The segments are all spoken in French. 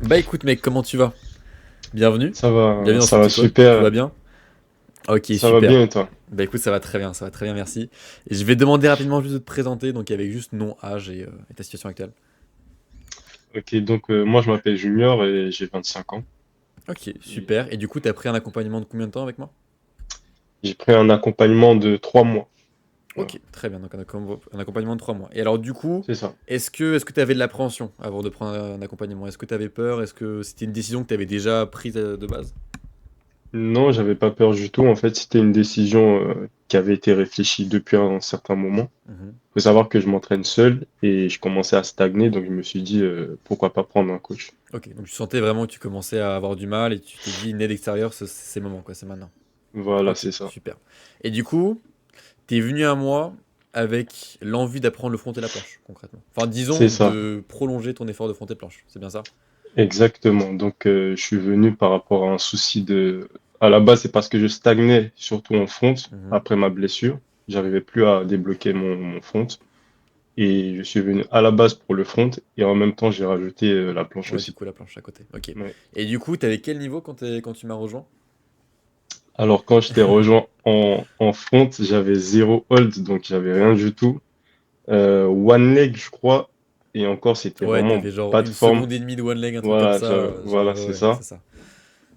Bah écoute mec, comment tu vas? Bienvenue. Bienvenue dans ce Ça va petit call. Tout va super, bien? Ok, ça va super. bien et toi? Bah écoute, ça va très bien, merci. Et je vais te demander rapidement juste de te présenter, donc avec juste nom, âge et ta situation actuelle. Ok, donc moi je m'appelle Junior et j'ai 25 ans. Ok, Et super. Et du coup, t'as pris un accompagnement de combien de temps avec moi? j'ai pris un accompagnement de 3 mois. Voilà, Ok, très bien, donc un accompagnement de 3 mois. Et alors du coup, c'est ça. est-ce que tu avais de l'appréhension avant de prendre un accompagnement? Est-ce que tu avais peur? Est-ce que c'était une décision que tu avais déjà prise de base? Non, j'avais pas peur du tout. En fait, c'était une décision qui avait été réfléchie depuis un certain moment. Mhm. Faut savoir que je m'entraîne seul et je commençais à stagner, donc je me suis dit pourquoi pas prendre un coach. Ok, donc tu sentais vraiment que tu commençais à avoir du mal et tu t'es dit, une aide extérieure, c'est le moment, quoi, c'est maintenant. Voilà, Ok, c'est ça. super. Et du coup, t'es venu à moi avec l'envie d'apprendre le front et la planche, concrètement. Enfin, disons, C'est ça, de prolonger ton effort de front et planche, c'est bien ça? exactement. Donc je suis venu par rapport à un souci de... À la base, c'est parce que je stagnais, surtout en fonte, Mhm. après ma blessure. J'arrivais plus à débloquer mon fonte. Et je suis venu à la base pour le front et en même temps j'ai rajouté la planche Ouais, du aussi. coup, la planche à côté. Ok. Ouais. Et du coup, t'avais quel niveau quand tu m'as rejoint? Alors quand je t'ai rejoint en front, j'avais zéro hold, donc j'avais rien du tout. One leg je crois, et encore c'était Ouais, vraiment t'avais genre pas de une forme. seconde et demie de one leg, un truc comme Voilà, ça. voilà, Ouais, c'est ouais, c'est ça. ça. C'est ça.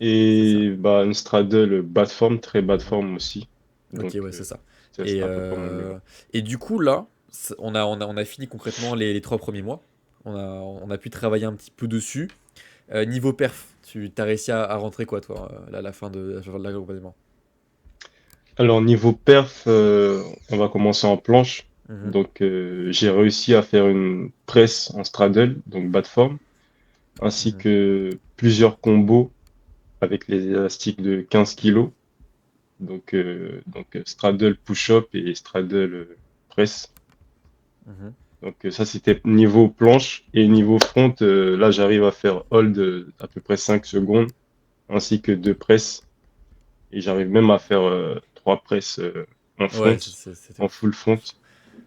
Et bah une straddle bas de forme, très bas de Mhm. forme aussi. Ok, Donc ouais, c'est ça. ça Et, c'était à peu près mon euh, niveau. et du coup, là, on a fini concrètement les 3 premiers mois. On a pu travailler un petit peu dessus. Niveau perf, tu t'as réussi à rentrer quoi, toi, là, à la fin de l'accompagnement? Alors niveau perf, on va commencer en planche. Mhm, Donc j'ai réussi à faire une presse en straddle, donc bas de forme, ainsi mhm, que plusieurs combos avec les élastiques de 15 kilos. Donc straddle push-up et straddle press. mhm. Donc ça c'était niveau planche et niveau front, là j'arrive à faire hold à peu près 5 secondes ainsi que deux presses et j'arrive même à faire trois presses en Ouais, front, c'était en ouf. full front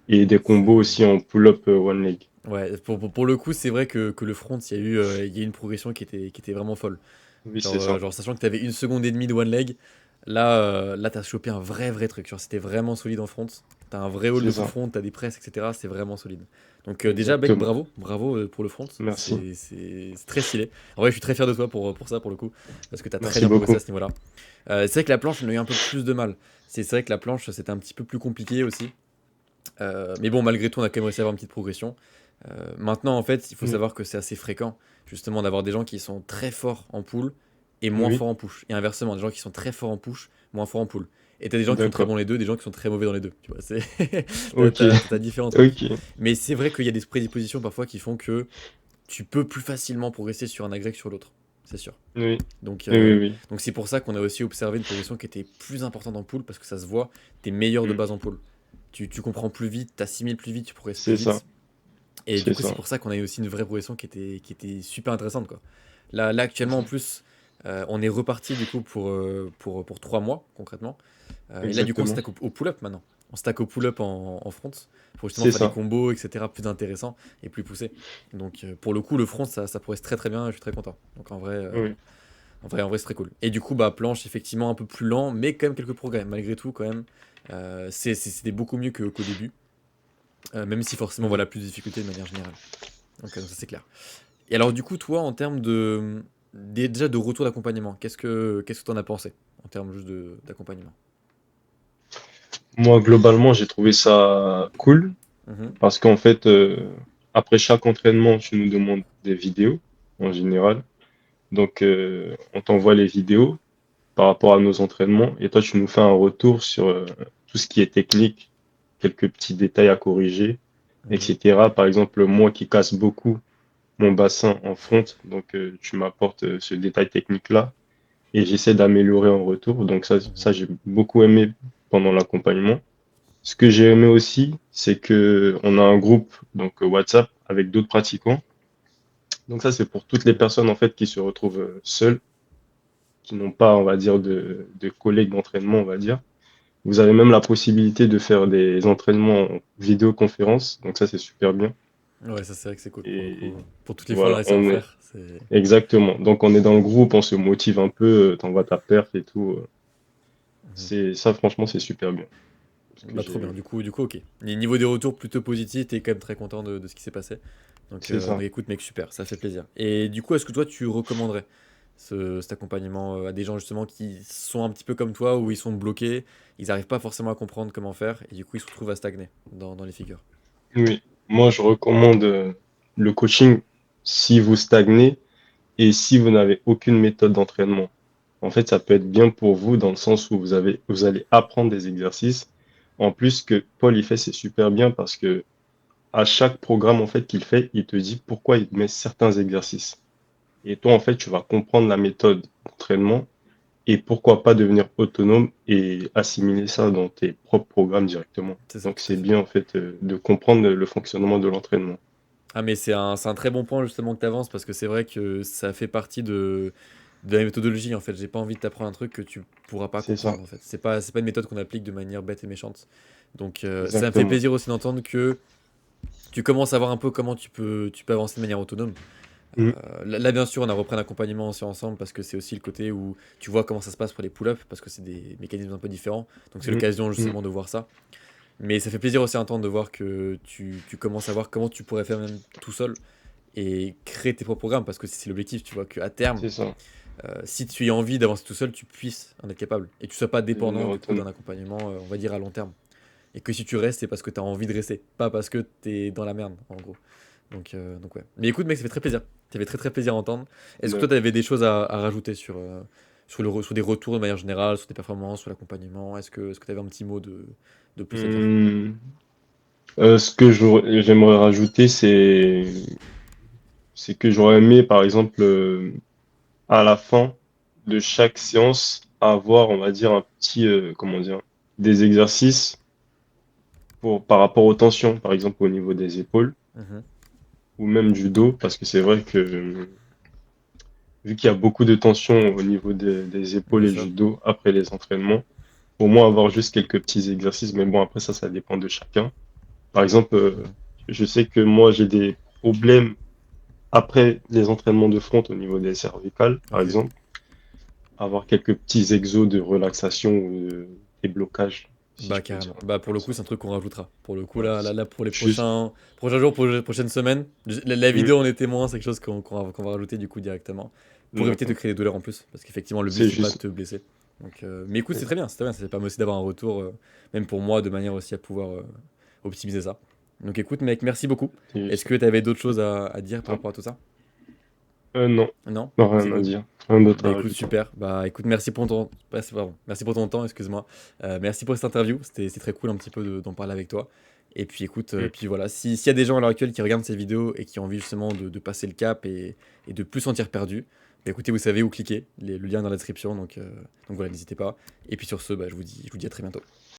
et des combos C'est... aussi en pull-up one leg. Ouais, pour le coup, c'est vrai que le front, il y a eu une progression qui était vraiment folle. Oui, Genre, c'est ça. sachant que t'avais une seconde et demie de one leg, là t'as chopé un vrai truc. Genre, c'était vraiment solide en front. T'as un vrai haul de C'est full ça. front, t'as des presses, etc. C'est vraiment solide. Donc, déjà, Beck, Exactement. bravo pour le front. Merci. C'est très stylé. En vrai, je suis très fier de toi pour ça, pour le coup, parce que t'as très Merci bien progressé beaucoup. à ce niveau-là. C'est vrai que la planche, on a eu un peu plus de mal. C'est vrai que la planche, c'était un petit peu plus compliqué aussi. Mais bon, malgré tout, on a quand même réussi à avoir une petite progression. Maintenant, en fait, il faut Mm. savoir que c'est assez fréquent, justement, d'avoir des gens qui sont très forts en pull et moins Oui, forts en push. Et inversement, des gens qui sont très forts en push, moins forts en pull. Et t'as des gens qui sont très d'accord. bons les deux, des gens qui sont très mauvais dans les deux. Tu vois, c'est t'as, Ok. t'as- t'as différents trucs. Ok. Mais c'est vrai qu'il y a des prédispositions parfois qui font que tu peux plus facilement progresser sur un agrès que sur l'autre. C'est sûr. Oui. Donc, Oui, oui, euh, oui. donc c'est pour ça qu'on a aussi observé une progression qui était plus importante en pool parce que ça se voit, t'es meilleur de Mm. base en pool. Tu comprends plus vite, t'assimiles plus vite, tu progresses plus C'est ça. vite. Et du C'est coup, c'est ça. pour ça qu'on a eu aussi une vraie progression qui était super intéressante, quoi. Là actuellement, en plus, on est reparti du coup pour 3 mois, concrètement. Et là, du coup, on Exactement. stack au pull-up maintenant. On stack au pull-up en front pour justement C'est faire des ça. combos, etc., plus intéressants et plus poussés. Donc, pour le coup, le front, ça progresse très bien et je suis très content. Donc, Oui. en vrai, c'est très cool. Et du coup, bah, planche, effectivement, un peu plus lent, mais quand même quelques progrès. Malgré tout, quand même, c'était beaucoup mieux qu'au début. Même si forcément, Oui. voilà, plus de difficultés de manière générale. Donc, ça, c'est clair. Et alors, du coup, toi, en termes déjà de retour d'accompagnement, qu'est-ce que t'en as pensé en termes juste d'accompagnement? Moi, globalement, j'ai trouvé ça cool Mhm, parce qu'en fait, après chaque entraînement, tu nous demandes des vidéos en général. Donc, on t'envoie les vidéos par rapport à nos entraînements et toi, tu nous fais un retour sur tout ce qui est technique, quelques petits détails à corriger, mhm, etc. Par exemple, moi qui casse beaucoup mon bassin en fonte, donc tu m'apportes ce détail technique-là et j'essaie d'améliorer en retour. Donc mhm. ça j'ai beaucoup aimé pendant l'accompagnement. Ce que j'ai aimé aussi, c'est que on a un groupe donc WhatsApp avec d'autres pratiquants. Donc ça c'est pour toutes les personnes en fait qui se retrouvent seules, qui n'ont pas on va dire de collègues d'entraînement on va dire. Vous avez même la possibilité de faire des entraînements en vidéoconférence, donc ça c'est super bien. Ouais, ça c'est vrai que c'est cool pour le coup. Et Pour toutes les fois de voilà, réussir à le on est faire, c'est exactement. Donc on est dans le groupe, on se motive un peu, t'envoies ta perf et tout. Mhm. C'est ça, franchement, c'est super bien. Ce que Bah j'ai trop bien. aimé. Du coup, ok. Niveau des retours plutôt positifs, t'es quand même très content de ce qui s'est passé. C'est Donc ça. écoute, mec, super, ça fait plaisir. Et du coup, est-ce que toi, tu recommanderais cet accompagnement à des gens justement qui sont un petit peu comme toi, où ils sont bloqués, ils n'arrivent pas forcément à comprendre comment faire, et du coup, ils se retrouvent à stagner dans les figures. Oui, moi je recommande le coaching si vous stagnez et si vous n'avez aucune méthode d'entraînement. En fait, ça peut être bien pour vous dans le sens où vous allez apprendre des exercices. En plus, ce que Paul il fait, c'est super bien parce que à chaque programme en fait qu'il fait, il te dit pourquoi il met certains exercices. Et toi, en fait, tu vas comprendre la méthode d'entraînement et pourquoi pas devenir autonome et assimiler ça dans tes propres programmes directement. C'est ça, Donc, tout à c'est fait. bien en fait de comprendre le fonctionnement de l'entraînement. Ah, mais c'est un très bon point justement que tu avances, parce que c'est vrai que ça fait partie de la méthodologie en fait. J'ai pas envie de t'apprendre un truc que tu pourras pas C'est ça, comprendre en fait. C'est pas une méthode qu'on applique de manière bête et méchante. Donc ça me fait exactement. plaisir aussi d'entendre que tu commences à voir un peu comment tu peux avancer de manière autonome. Mm, Là, bien sûr, on a repris un accompagnement aussi ensemble, parce que c'est aussi le côté où tu vois comment ça se passe pour les pull-ups, parce que c'est des mécanismes un peu différents. Donc c'est mm, l'occasion mm. justement de voir ça. Mais ça fait plaisir aussi à entendre de voir que tu commences à voir comment tu pourrais faire même tout seul et créer tes propres programmes, parce que c'est l'objectif, tu vois, qu'à terme, C'est ça, si tu as envie d'avancer tout seul, tu puisses en être capable et tu sois pas devenir dépendant du coup autonome. d'un accompagnement, on va dire à long terme. Et que si tu restes, c'est parce que tu as envie de rester, pas parce que tu es dans la merde, en gros. Donc ouais. Mais écoute, mec, ça fait très plaisir. Ça fait très très plaisir à entendre. Est-ce que toi, tu D'accord. avais des choses à rajouter sur des retours de manière générale, sur tes performances, sur l'accompagnement? Est-ce que tu avais un petit mot de plus à dire? Hmm. Ce que j'aimerais rajouter, c'est que j'aurais aimé, par exemple, à la fin de chaque séance, avoir, on va dire, un petit, comment dire, des exercices par rapport aux tensions, par exemple au niveau des épaules Mhm. ou même du dos, parce que c'est vrai que vu qu'il y a beaucoup de tensions au niveau des épaules Bien et sûr. du dos après les entraînements, au moins avoir juste quelques petits exercices, mais bon, après ça dépend de chacun. Par exemple, Mhm. je sais que moi, j'ai des problèmes après les entraînements de front au niveau des cervicales, par Ok. exemple, avoir quelques petits exos de relaxation ou de déblocage, si Bah je peux dire carrément. un Bah truc pour comme le coup, ça. c'est un truc qu'on rajoutera. Pour le coup, Ouais, là pour les juste. prochains jours, pour les prochaines semaines, la Hmm, vidéo en est témoin, c'est quelque chose qu'on va rajouter du coup directement. Pour éviter de d'accord. créer des douleurs en plus. Parce qu'effectivement, le but, C'est c'est pas de juste. te blesser. Mais écoute, c'est très bien. Ça permet aussi d'avoir un retour, même pour moi, de manière aussi à pouvoir optimiser ça. Donc écoute, mec, merci beaucoup. C'est Est-ce juste. que tu avais d'autres choses à dire par Top. rapport à tout ça? Non, Non? non, C'est rien à good. dire. Rien d'autre Bah à écoute, rajouter. super. Bah écoute, merci pour ton temps, excuse-moi. Merci pour cette interview. C'est très cool un petit peu d'en parler avec toi. Et puis écoute, Hmm, puis voilà, s'il y a des gens à l'heure actuelle qui regardent ces vidéos et qui ont envie justement de passer le cap et de plus sentir perdu, bah écoutez, vous savez où cliquer. Le lien est dans la description, donc voilà, n'hésitez pas. Et puis sur ce, bah, je vous dis à très bientôt.